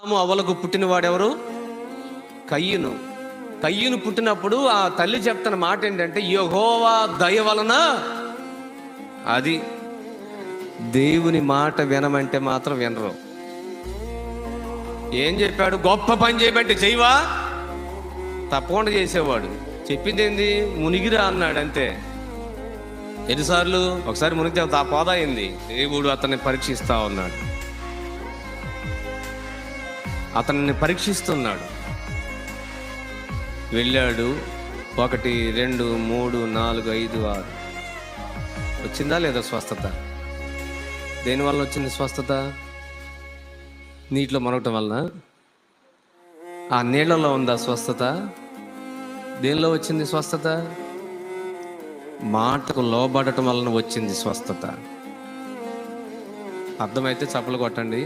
అవ్వలకు పుట్టినవాడెవరు? కయ్యూను. కయ్యూను పుట్టినప్పుడు ఆ తల్లి చెప్తున్న మాట ఏంటంటే, యెహోవా దయ వలన. అది దేవుని మాట వినమంటే మాత్రం వినరు. ఏం చెప్పాడు? గొప్ప పని చేయమంటే చేయవా? తప్పకుండా చేసేవాడు. చెప్పింది ఏంది? మునిగిరా అన్నాడు, అంతే. ఎన్నిసార్లు? ఒకసారి మునిగితే ఆ పోదా అయింది. దేవుడు అతన్ని పరీక్షిస్తా ఉన్నాడు, అతన్ని పరీక్షిస్తున్నాడు. వెళ్ళాడు. 1 2 3 4 5 6 వచ్చిందా లేదా స్వస్థత? దేనివల్ల వచ్చింది స్వస్థత? నీటిలో మునగటం వలన? ఆ నీళ్లలో ఉందా స్వస్థత? దేనిలో వచ్చింది స్వస్థత? మాటకు లోబడటం వలన వచ్చింది స్వస్థత. అర్థమైతే చప్పలు కొట్టండి.